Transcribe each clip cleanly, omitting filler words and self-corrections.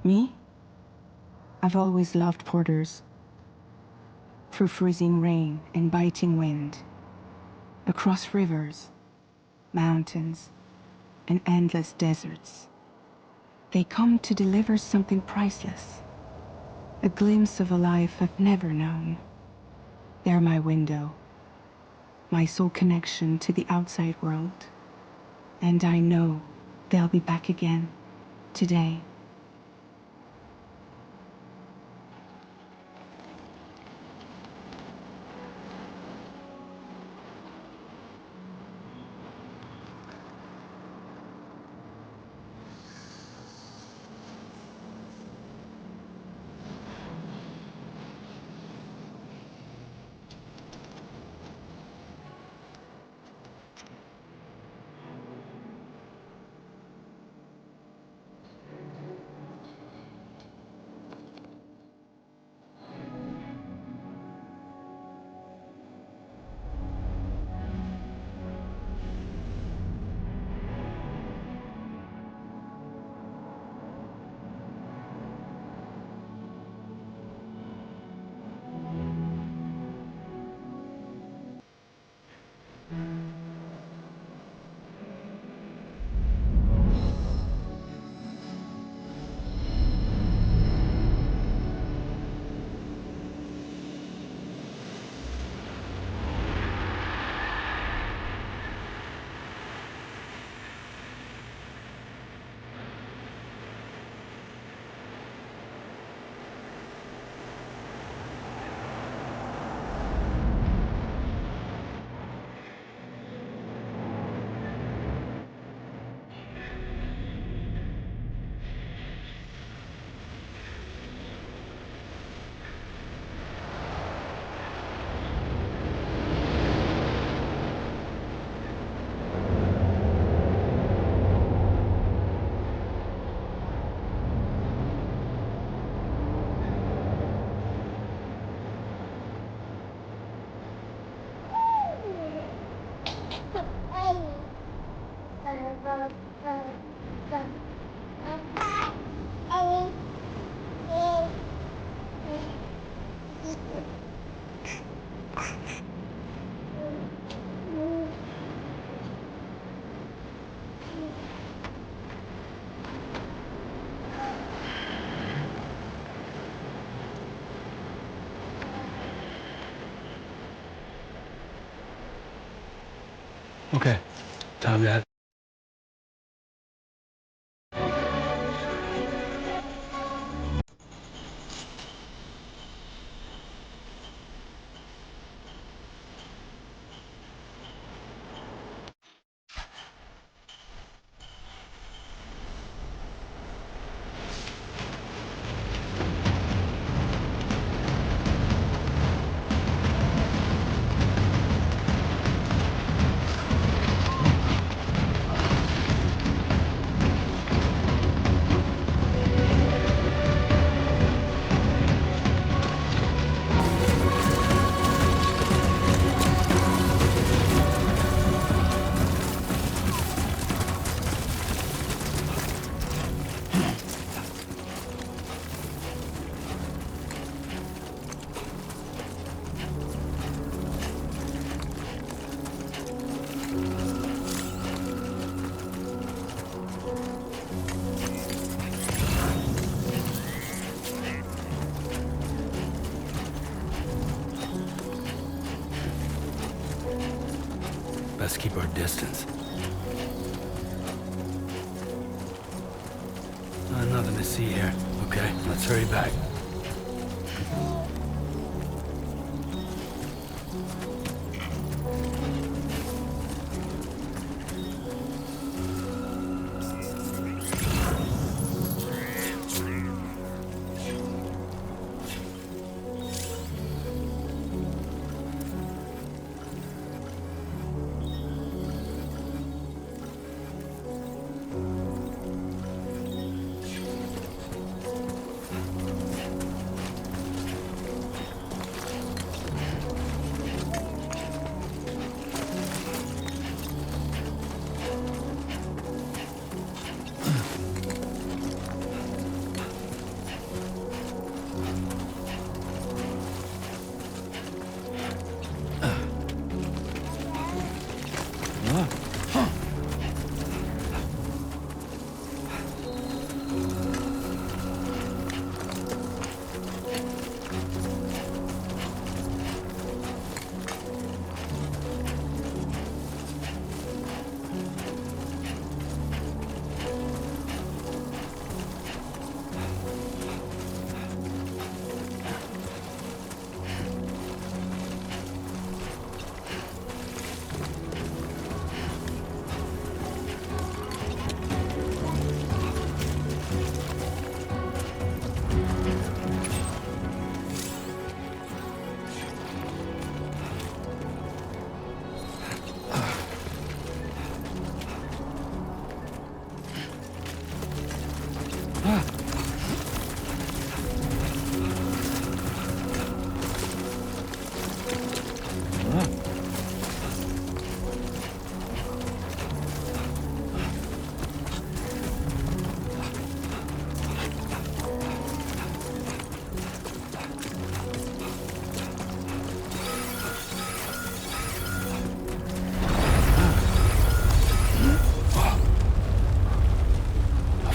Me? I've always loved porters. Through freezing rain and biting wind, across rivers, mountains, and endless deserts. They come to deliver something priceless, a glimpse of a life I've never known. They're my window, my sole connection to the outside world. And I know they'll be back again today. Okay, time that. Best keep our distance. Nothing to see here. Okay, let's hurry back.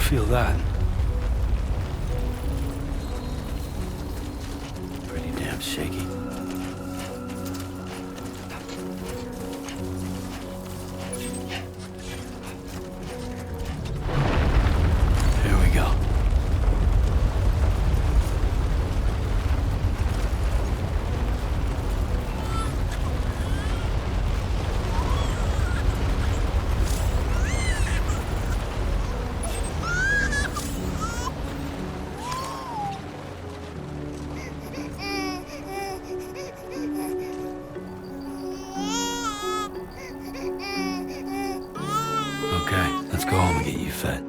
feel that. Pretty damn shaky. Here we go. Okay, let's go home and get you fed.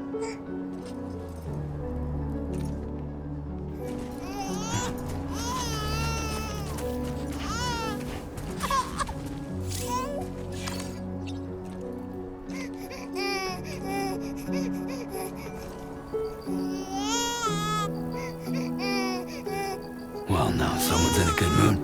Well, now someone's in a good mood.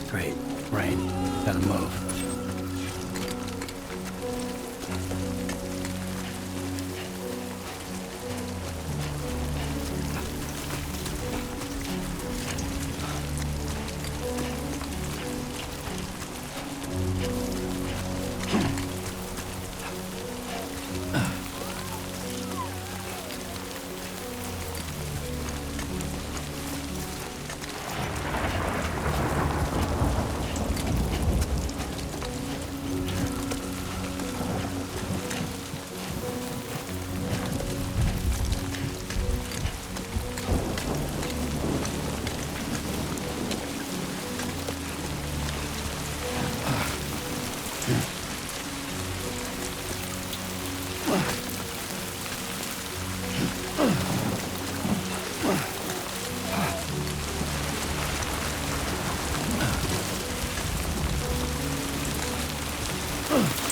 Great. Rain. Gotta move. Oh,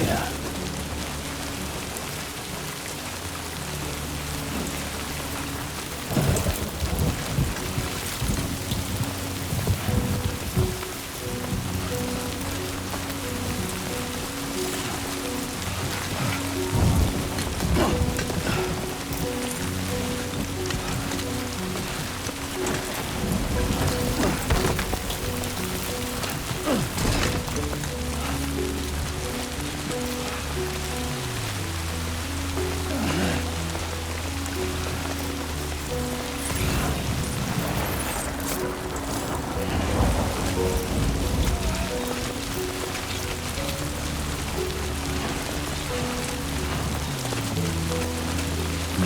yeah.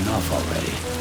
Enough already.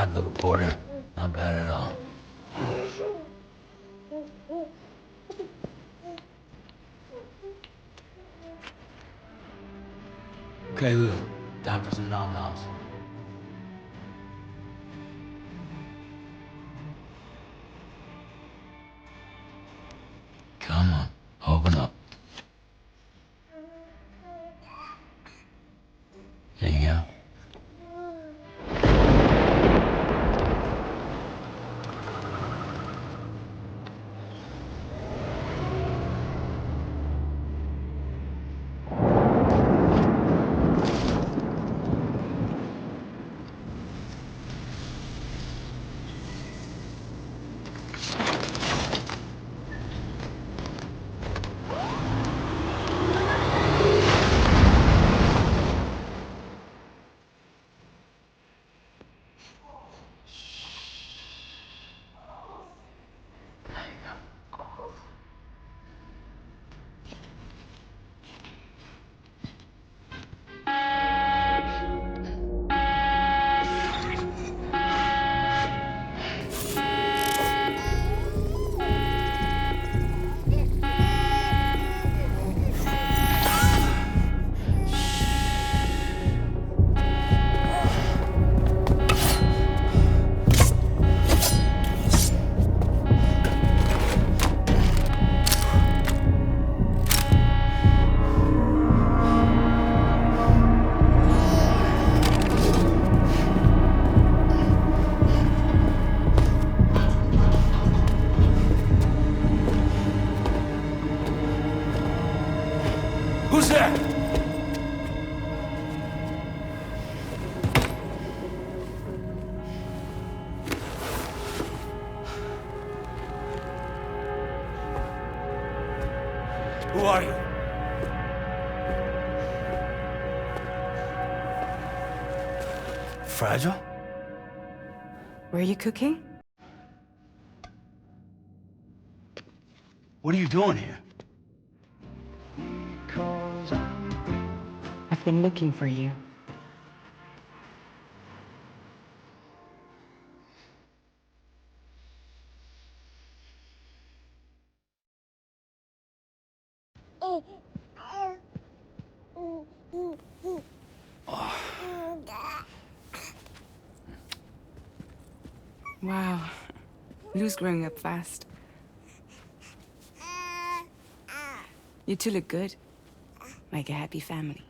Odd little porter. Not bad at all. Okay, Lou. Time for some nom-noms. Come on, open up. There you go. Who's there? Who are you? Fragile? Were you cooking? What are you doing here? I've been looking for you. Wow. Lou's growing up fast. You two look good. Like a happy family.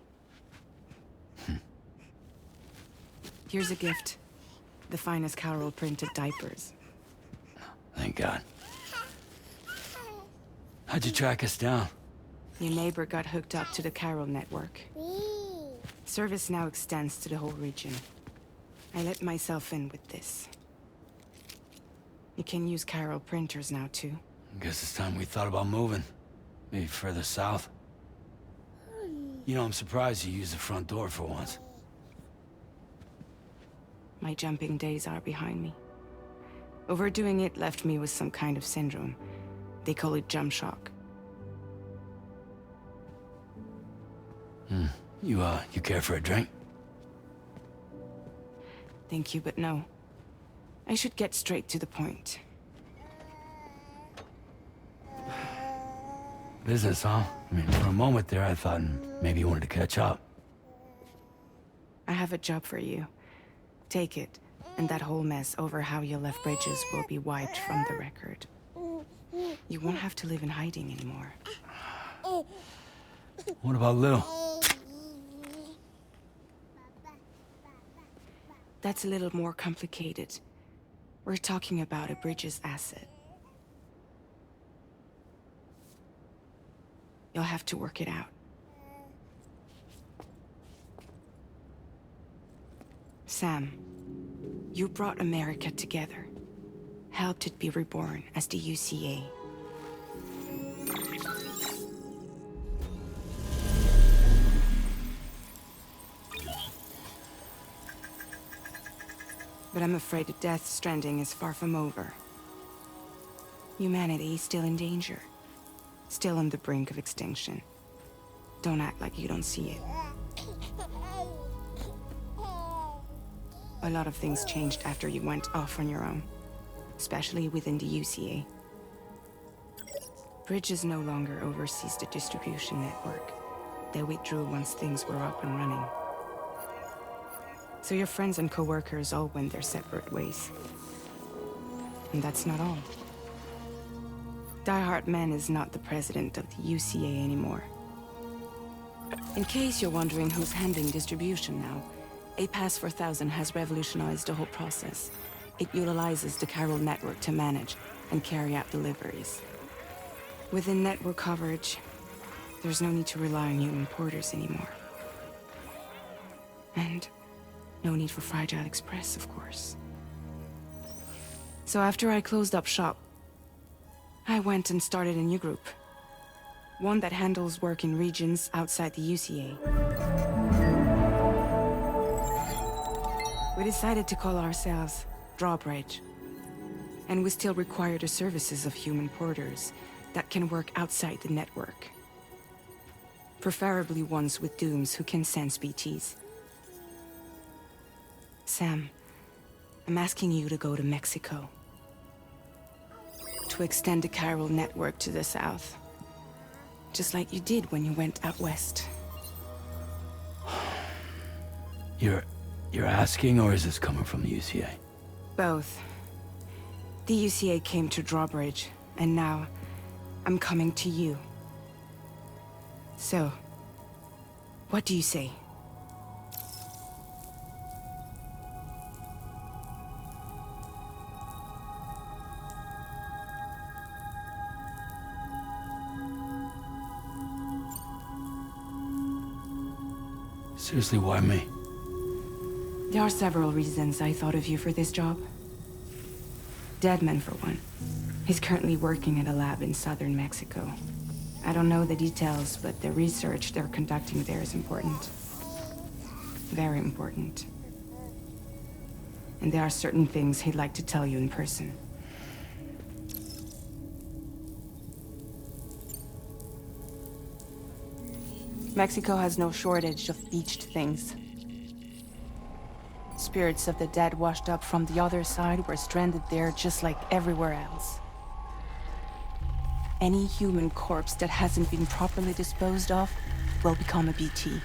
Here's a gift. The finest chiral printed diapers. Thank God. How'd you track us down? Your neighbor got hooked up to the chiral network. Service now extends to the whole region. I let myself in with this. You can use chiral printers now, too. Guess it's time we thought about moving. Maybe further south. You know, I'm surprised you used the front door for once. My jumping days are behind me. Overdoing it left me with some kind of syndrome. They call it jump shock. You care for a drink? Thank you, but no. I should get straight to the point. Business, huh? I mean, for a moment there, I thought maybe you wanted to catch up. I have a job for you. Take it, and that whole mess over how you left bridges will be wiped from the record. You won't have to live in hiding anymore. What about Lil? That's a little more complicated. We're talking about a bridges asset. You'll have to work it out. Sam, you brought America together. Helped it be reborn as the UCA. But I'm afraid that Death Stranding is far from over. Humanity is still in danger. Still on the brink of extinction. Don't act like you don't see it. A lot of things changed after you went off on your own, especially within the UCA. Bridges no longer oversees the distribution network. They withdrew once things were up and running. So your friends and co-workers all went their separate ways. And that's not all. Die Hard Man is not the president of the UCA anymore. In case you're wondering who's handling distribution now, A Pass 4000 has revolutionized the whole process. It utilizes the chiral network to manage and carry out deliveries. Within network coverage, there's no need to rely on human porters anymore. And no need for Fragile Express, of course. So after I closed up shop, I went and started a new group. One that handles work in regions outside the UCA. We decided to call ourselves Drawbridge. And we still require the services of human porters that can work outside the network. Preferably ones with dooms who can sense BTs. Sam, I'm asking you to go to Mexico. To extend the chiral network to the south. Just like you did when you went out west. You're asking, or is this coming from the UCA? Both. The UCA came to Drawbridge, and now I'm coming to you. So, what do you say? Seriously, why me? There are several reasons I thought of you for this job. Deadman, for one. He's currently working at a lab in southern Mexico. I don't know the details, but the research they're conducting there is important. Very important. And there are certain things he'd like to tell you in person. Mexico has no shortage of beached things. Spirits of the dead washed up from the other side were stranded there just like everywhere else. Any human corpse that hasn't been properly disposed of will become a BT.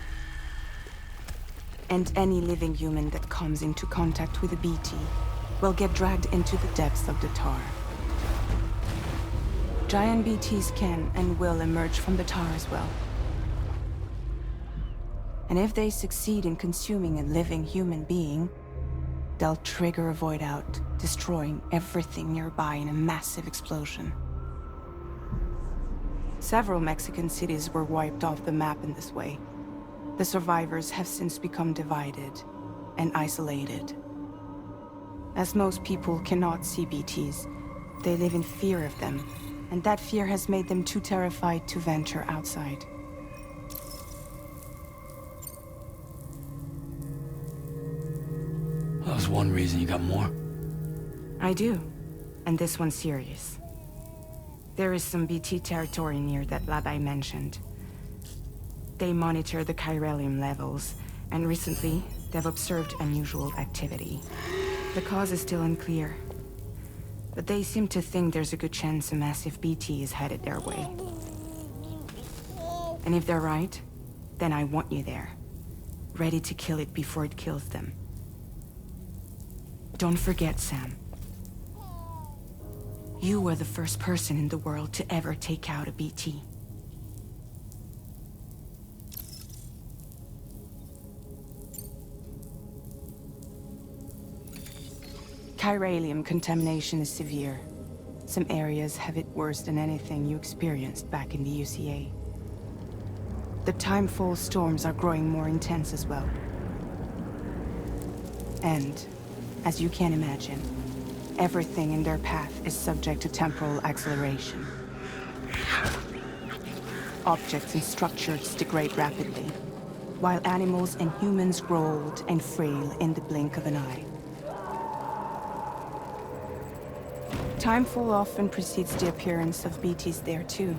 And any living human that comes into contact with a BT will get dragged into the depths of the tar. Giant BTs can and will emerge from the tar as well. And if they succeed in consuming a living human being, they'll trigger a void out, destroying everything nearby in a massive explosion. Several Mexican cities were wiped off the map in this way. The survivors have since become divided and isolated. As most people cannot see BTs, they live in fear of them, and that fear has made them too terrified to venture outside. That was one reason. You got more? I do, and this one's serious. There is some BT territory near that lab I mentioned. They monitor the chiralium levels, and recently, they've observed unusual activity. The cause is still unclear, but they seem to think there's a good chance a massive BT is headed their way. And if they're right, then I want you there, ready to kill it before it kills them. Don't forget, Sam. You were the first person in the world to ever take out a BT. Chiralium contamination is severe. Some areas have it worse than anything you experienced back in the UCA. The timefall storms are growing more intense as well. And, as you can imagine, everything in their path is subject to temporal acceleration. Objects and structures degrade rapidly, while animals and humans grow old and frail in the blink of an eye. Timefall often precedes the appearance of BTs there too.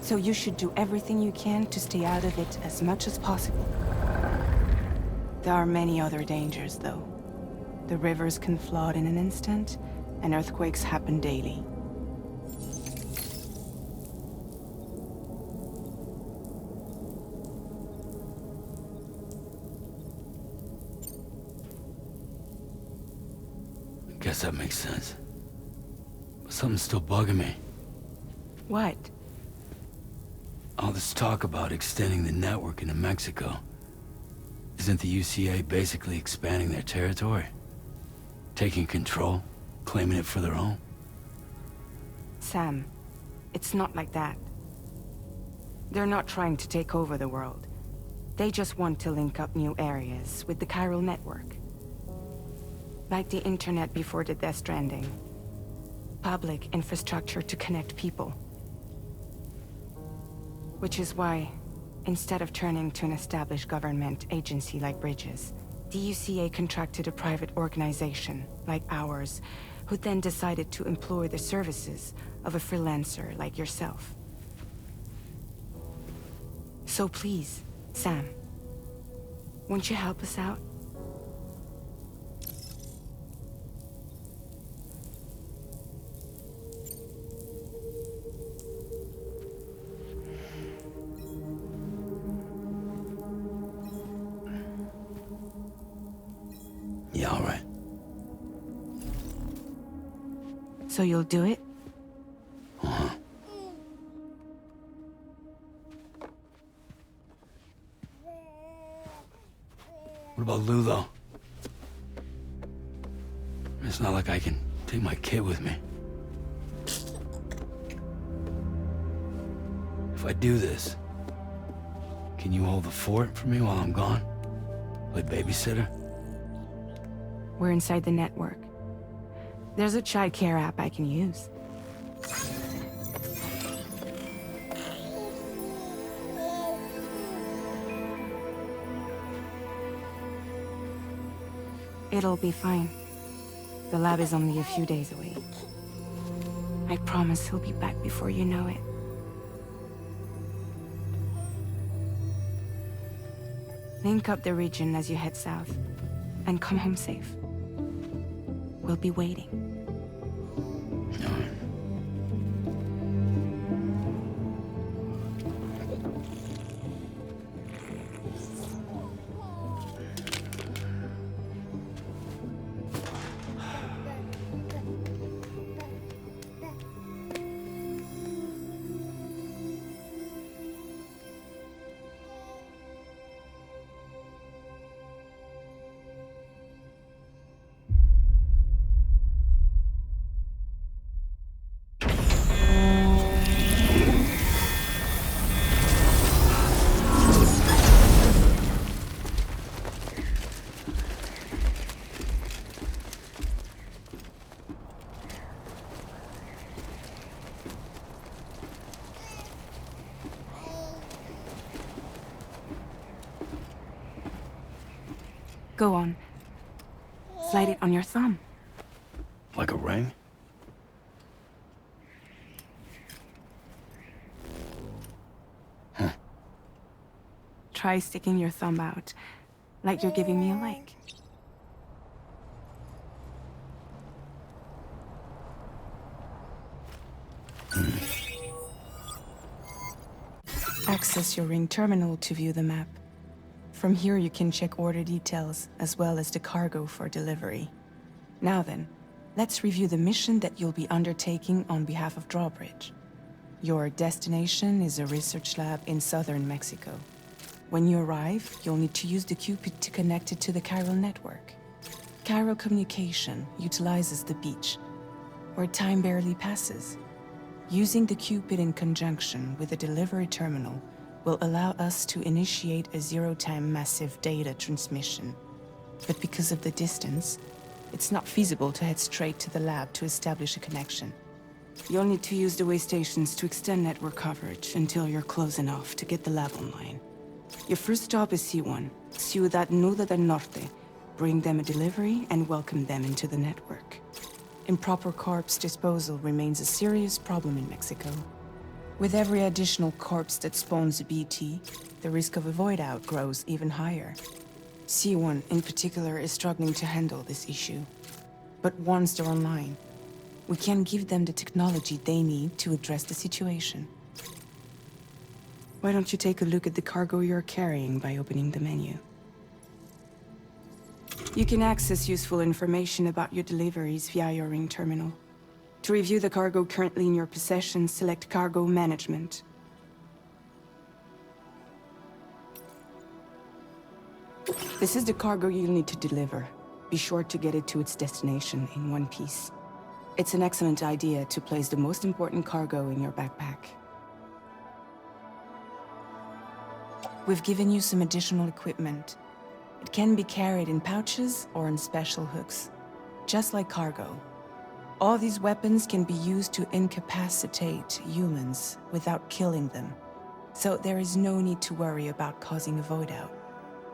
So you should do everything you can to stay out of it as much as possible. There are many other dangers, though. The rivers can flood in an instant, and earthquakes happen daily. Guess that makes sense. But something's still bugging me. What? All this talk about extending the network into Mexico. Isn't the UCA basically expanding their territory? Taking control? Claiming it for their own? Sam, it's not like that. They're not trying to take over the world. They just want to link up new areas with the chiral network. Like the internet before the Death Stranding. Public infrastructure to connect people. Which is why, instead of turning to an established government agency like Bridges, the UCA contracted a private organization, like ours, who then decided to employ the services of a freelancer like yourself. So please, Sam, won't you help us out? Yeah, all right. So you'll do it? Uh-huh. What about Lou, though? It's not like I can take my kid with me. If I do this, can you hold the fort for me while I'm gone? Play babysitter? We're inside the network. There's a child care app I can use. It'll be fine. The lab is only a few days away. I promise he'll be back before you know it. Link up the region as you head south, and come home safe. We'll be waiting. All right. Go on. Slide it on your thumb. Like a ring? Huh. Try sticking your thumb out, like you're giving me a like. Access your ring terminal to view the map. From here you can check order details, as well as the cargo for delivery. Now then, let's review the mission that you'll be undertaking on behalf of Drawbridge. Your destination is a research lab in southern Mexico. When you arrive, you'll need to use the Cupid to connect it to the chiral network. Chiral communication utilizes the beach, where time barely passes. Using the Cupid in conjunction with the delivery terminal will allow us to initiate a zero-time massive data transmission. But because of the distance, it's not feasible to head straight to the lab to establish a connection. You'll need to use the way stations to extend network coverage until you're close enough to get the lab online. Your first stop is C1, Ciudad Nuda del Norte. Bring them a delivery and welcome them into the network. Improper corpse disposal remains a serious problem in Mexico. With every additional corpse that spawns a BT, the risk of a void out grows even higher. C1 in particular is struggling to handle this issue. But once they're online, we can give them the technology they need to address the situation. Why don't you take a look at the cargo you're carrying by opening the menu? You can access useful information about your deliveries via your ring terminal. To review the cargo currently in your possession, select Cargo Management. This is the cargo you'll need to deliver. Be sure to get it to its destination in one piece. It's an excellent idea to place the most important cargo in your backpack. We've given you some additional equipment. It can be carried in pouches or in special hooks, just like cargo. All these weapons can be used to incapacitate humans without killing them, so there is no need to worry about causing a void out.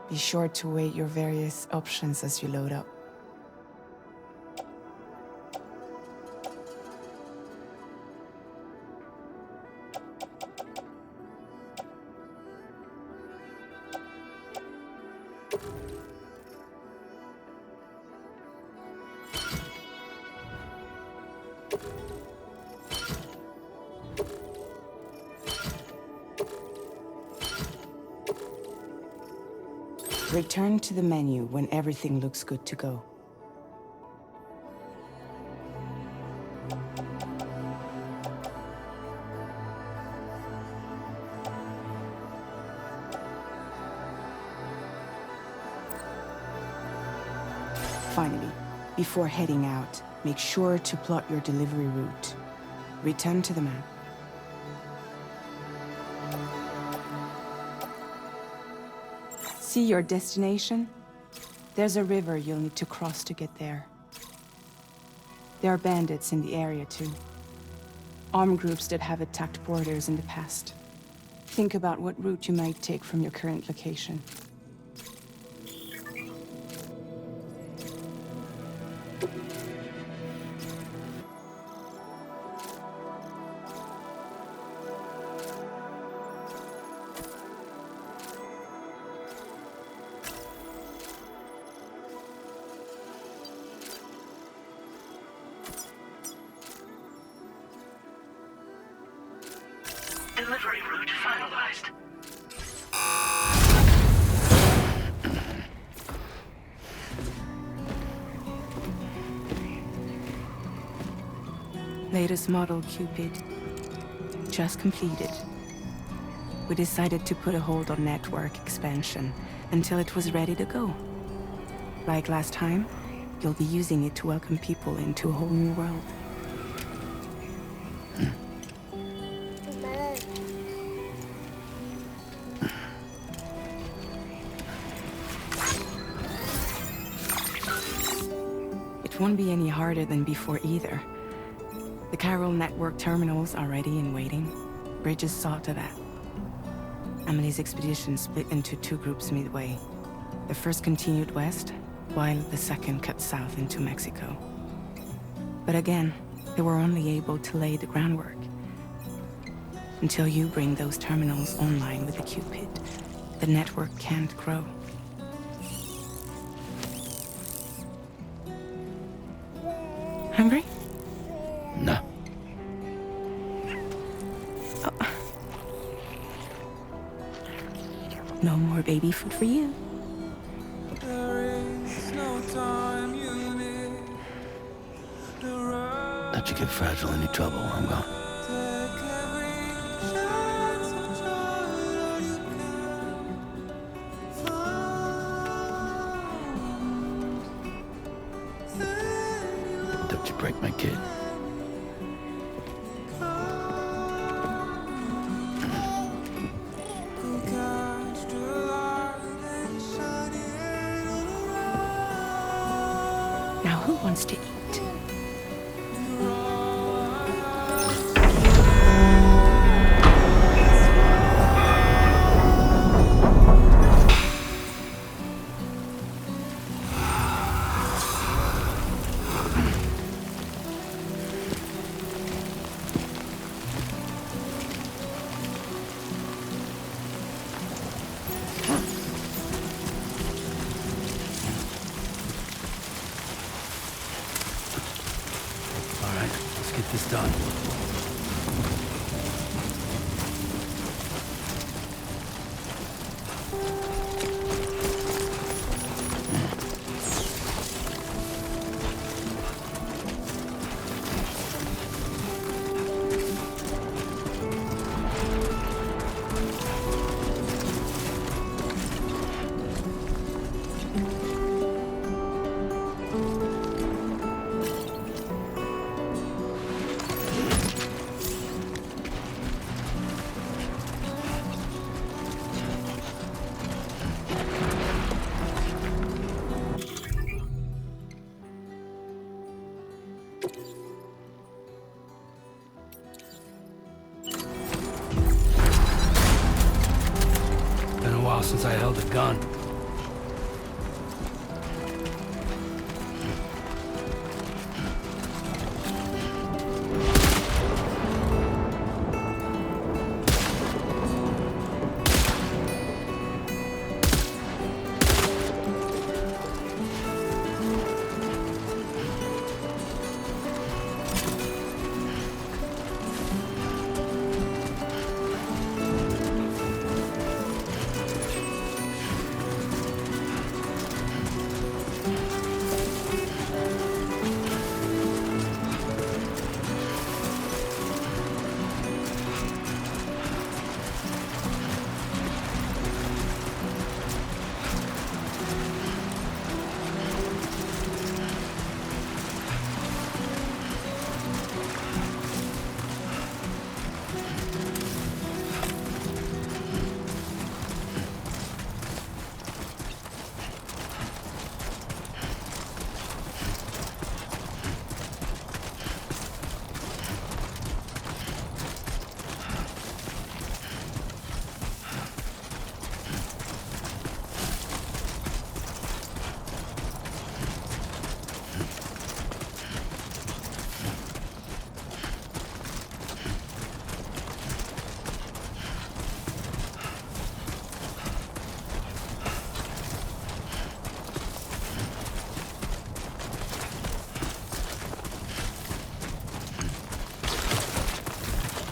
Be sure to weigh your various options as you load up. Return to the menu when everything looks good to go. Finally, before heading out, make sure to plot your delivery route. Return to the map. See your destination? There's a river you'll need to cross to get there. There are bandits in the area too. Armed groups that have attacked borders in the past. Think about what route you might take from your current location. Delivery route finalized. Latest model Cupid. Just completed. We decided to put a hold on network expansion until it was ready to go. Like last time, you'll be using it to welcome people into a whole new world. It won't be any harder than before either. The chiral network terminals are ready and waiting. Bridges saw to that. Emily's expedition split into two groups midway. The first continued west, while the second cut south into Mexico. But again, they were only able to lay the groundwork. Until you bring those terminals online with the Cupid, the network can't grow. Hungry? No. Oh. No more baby food for you. Don't you get fragile any trouble while I'm gone. Don't you break my kid. Now who wants to eat? Let's get this done. Since I held a gun.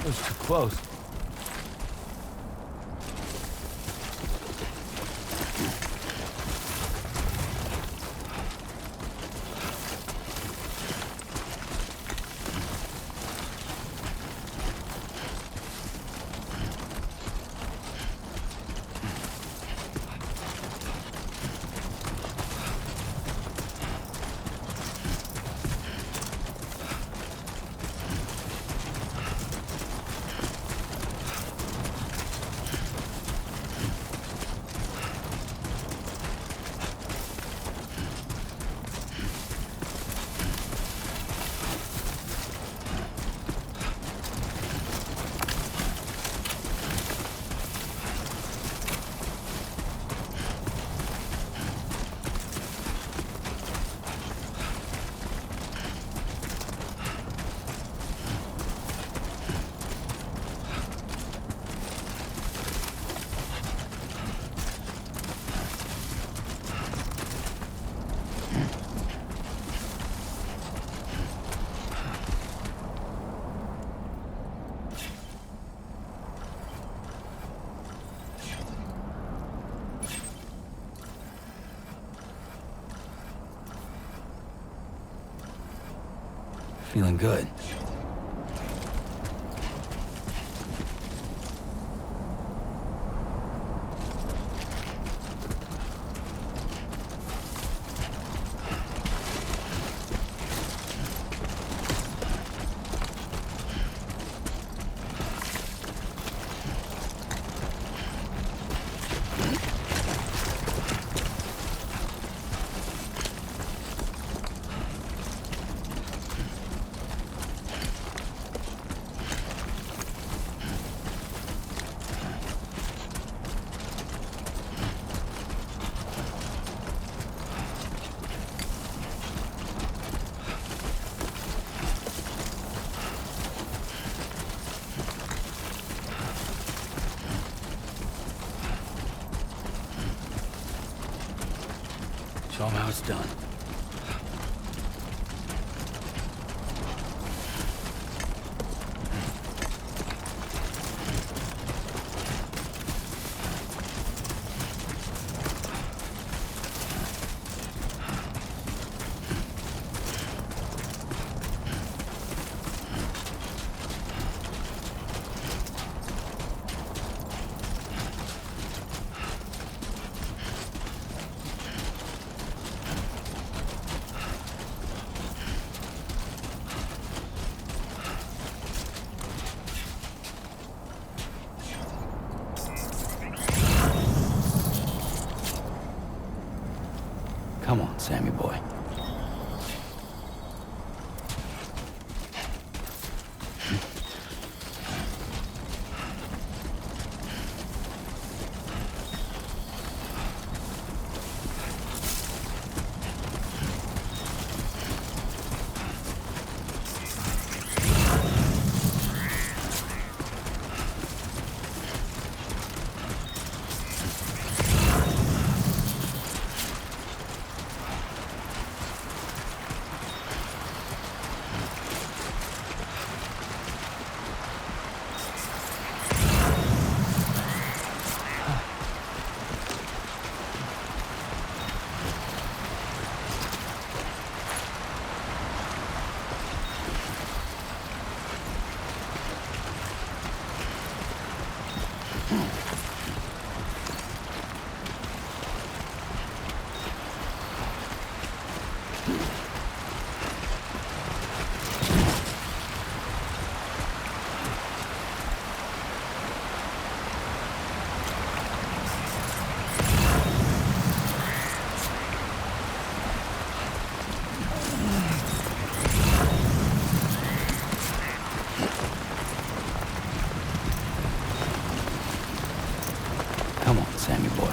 That was too close. Feeling good. Show 'em how it's done. Sammy boy. Come on, Sammy boy.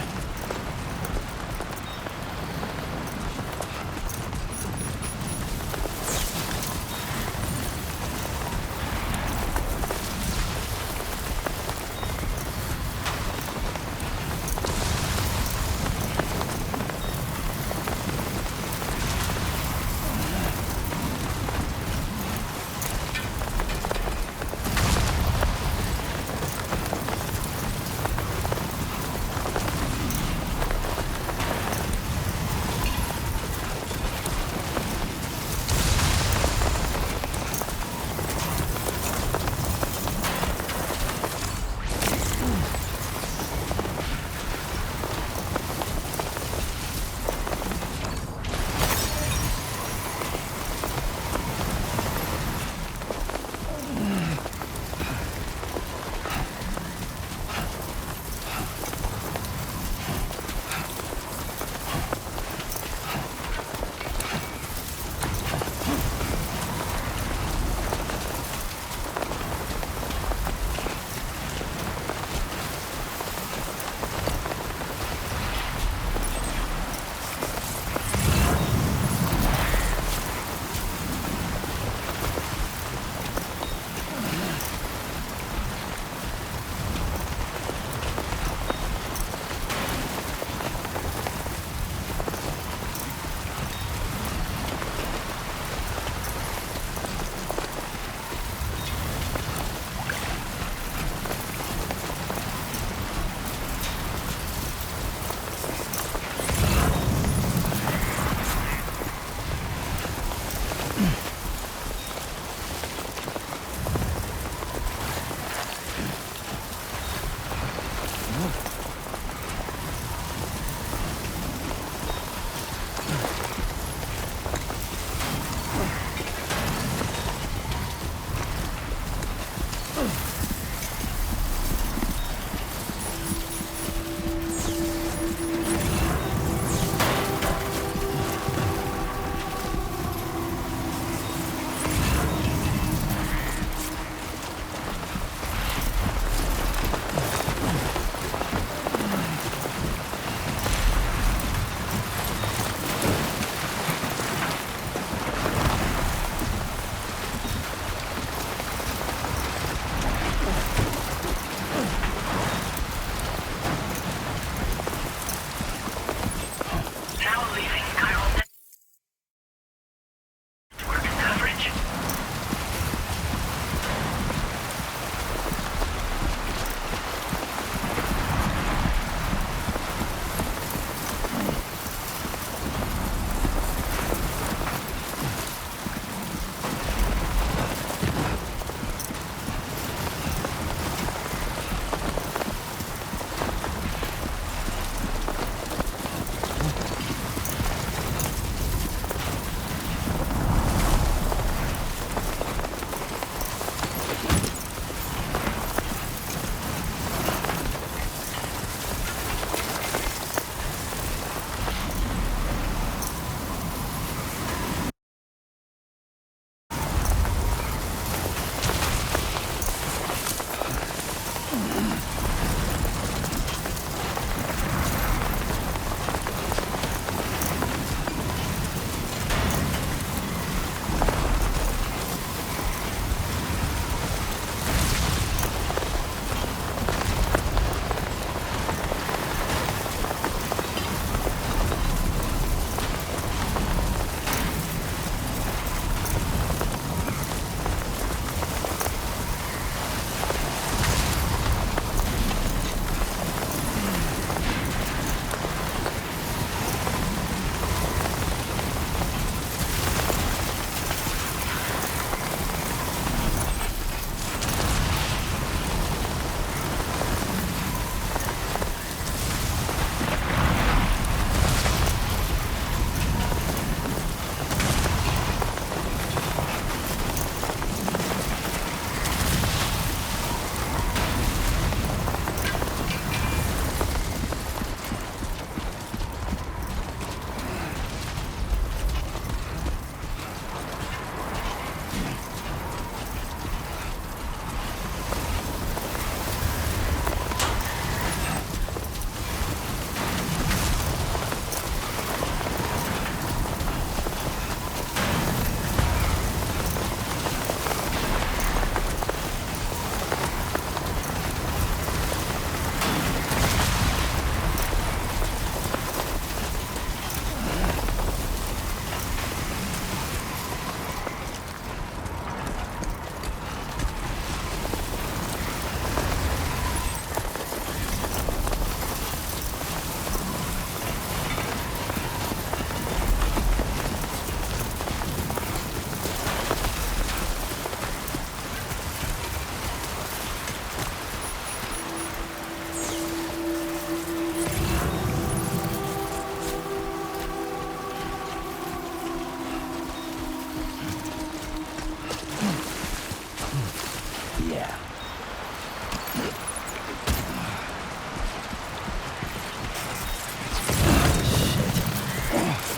Yeah.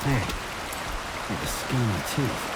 Hey, the skin on my tooth.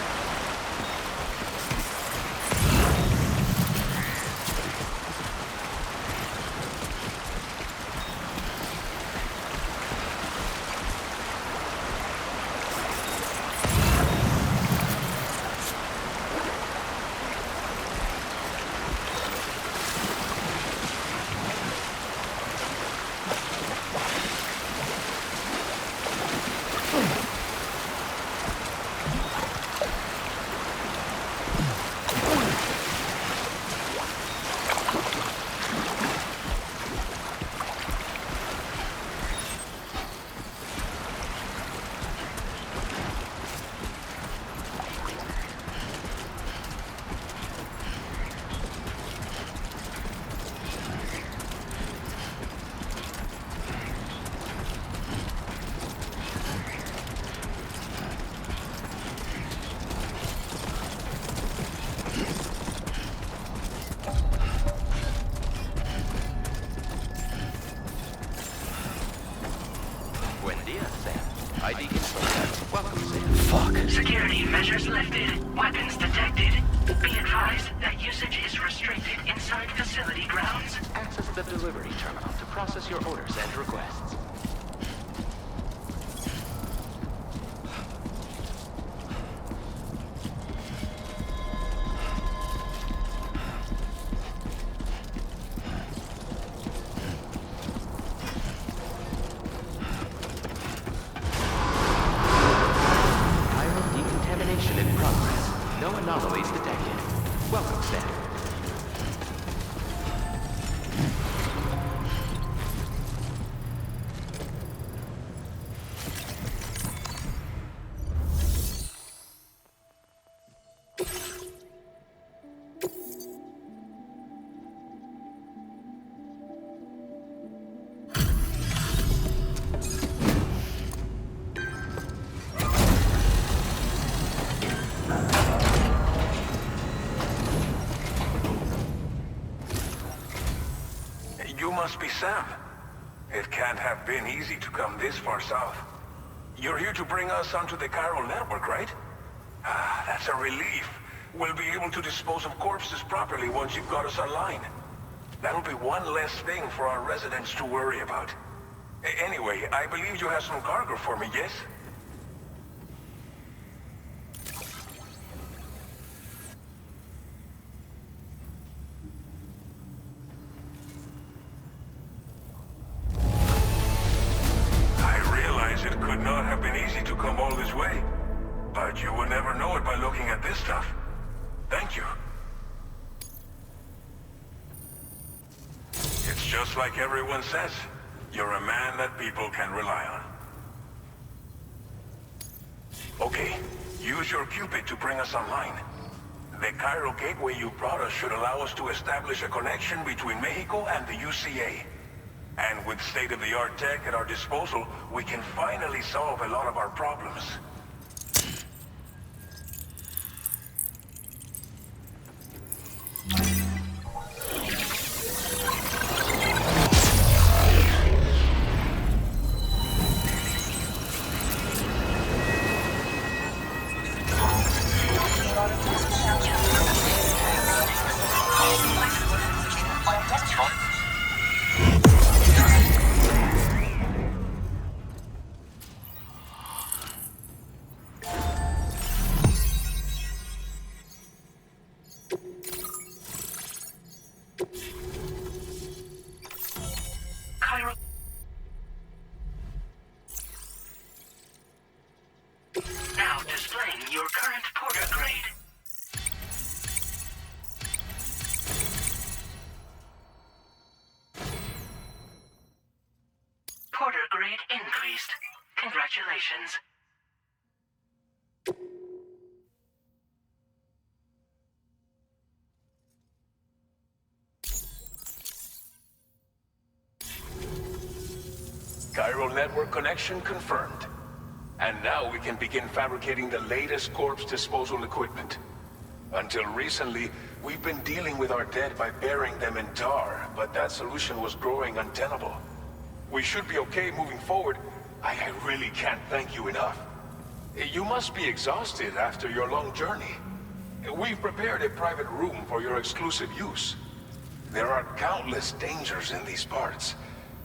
Security measures lifted. Weapons detected. Be advised that usage is restricted inside facility grounds. Access the delivery terminal to process your orders and requests. Anomalies detected. Welcome, Sam. You must be Sam. It can't have been easy to come this far south. You're here to bring us onto the chiral network, right? Ah, that's a relief. We'll be able to dispose of corpses properly once you've got us online. That'll be one less thing for our residents to worry about. Anyway, I believe you have some cargo for me, yes? It could not have been easy to come all this way. But you would never know it by looking at this stuff. Thank you. It's just like everyone says. You're a man that people can rely on. Okay, use your Cupid to bring us online. The chiral gateway you brought us should allow us to establish a connection between Mexico and the UCA. And with state-of-the-art tech at our disposal, we can finally solve a lot of our problems. Now displaying your current porter grade. Porter grade increased. Congratulations. Chiral network connection confirmed. And now we can begin fabricating the latest corpse disposal equipment. Until recently, We've been dealing with our dead by burying them in tar, but that solution was growing untenable. We should be okay moving forward. I really can't thank you enough. You must be exhausted after your long journey. We've prepared a private room for your exclusive use. There are countless dangers in these parts.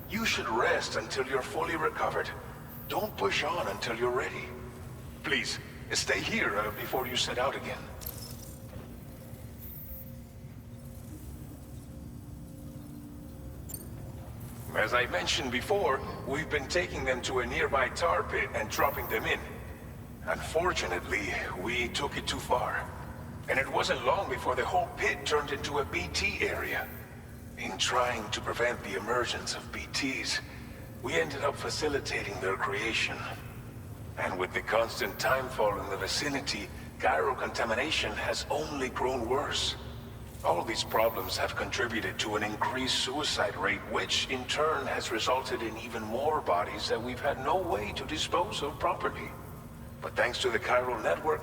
You should rest until you're fully recovered. Don't push on until you're ready. Please, stay here before you set out again. As I mentioned before, we've been taking them to a nearby tar pit and dropping them in. Unfortunately, we took it too far. And it wasn't long before the whole pit turned into a BT area. In trying to prevent the emergence of BTs, we ended up facilitating their creation. And with the constant timefall in the vicinity, chiral contamination has only grown worse. All these problems have contributed to an increased suicide rate, which in turn has resulted in even more bodies that we've had no way to dispose of properly. But thanks to the chiral network,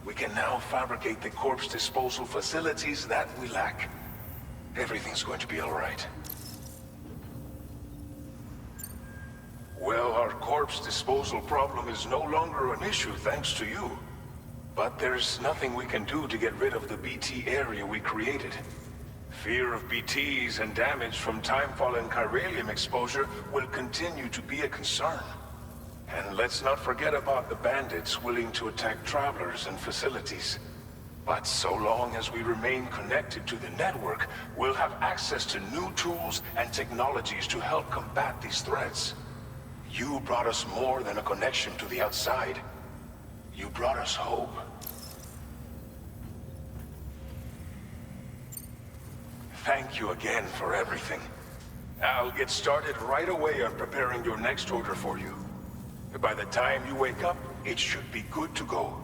we can now fabricate the corpse disposal facilities that we lack. Everything's going to be all right. Well, our corpse disposal problem is no longer an issue thanks to you. But there's nothing we can do to get rid of the BT area we created. Fear of BTs and damage from timefall and chiralium exposure will continue to be a concern. And let's not forget about the bandits willing to attack travelers and facilities. But so long as we remain connected to the network, we'll have access to new tools and technologies to help combat these threats. You brought us more than a connection to the outside. You brought us hope. Thank you again for everything. I'll get started right away on preparing your next order for you. By the time you wake up, it should be good to go.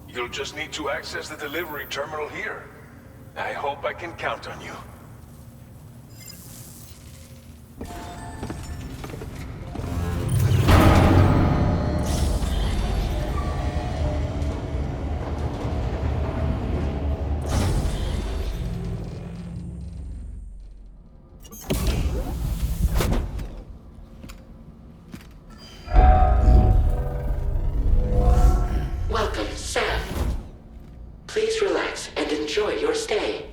You'll just need to access the delivery terminal here. I hope I can count on you. Welcome, Sam. Please relax and enjoy your stay.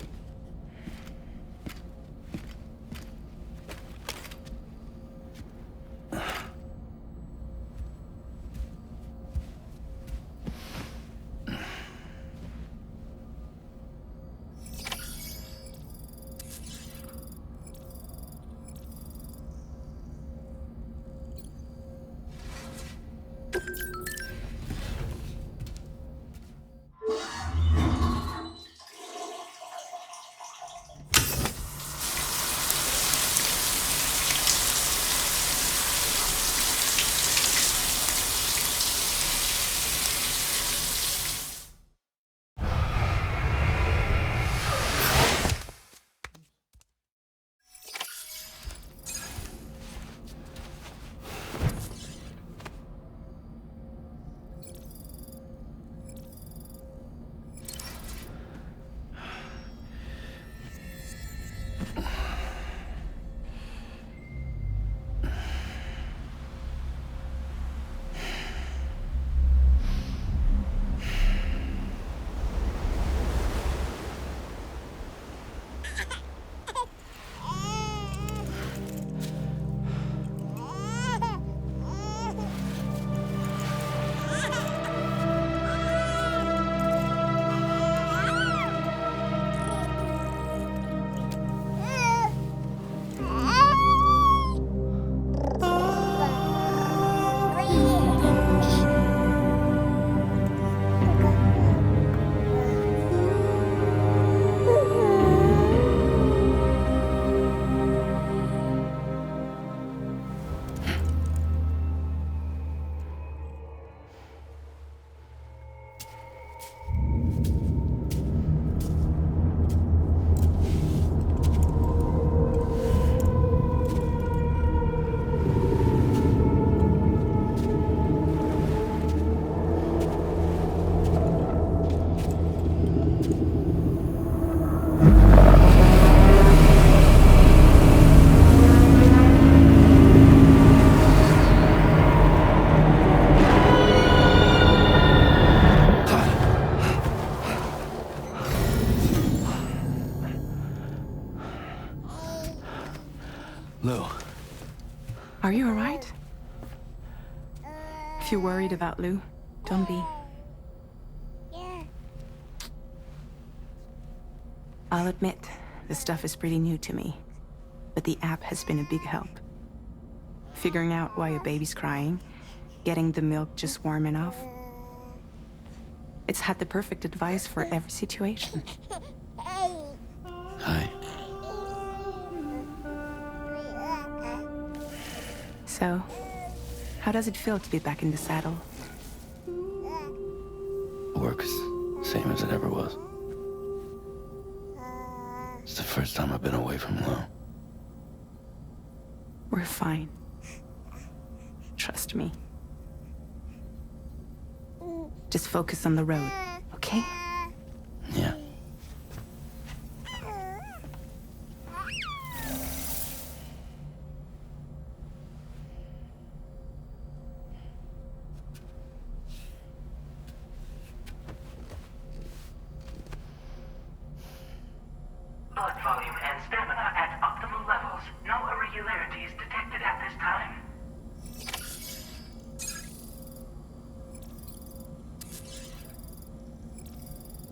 Lou. Are you alright? If you're worried about Lou, don't be. I'll admit, this stuff is pretty new to me, but the app has been a big help. Figuring out why a baby's crying, getting the milk just warm enough. It's had the perfect advice for every situation. Hi. So, how does it feel to be back in the saddle? Work's same as it ever was. It's the first time I've been away from Lou. We're fine. Trust me. Just focus on the road, okay?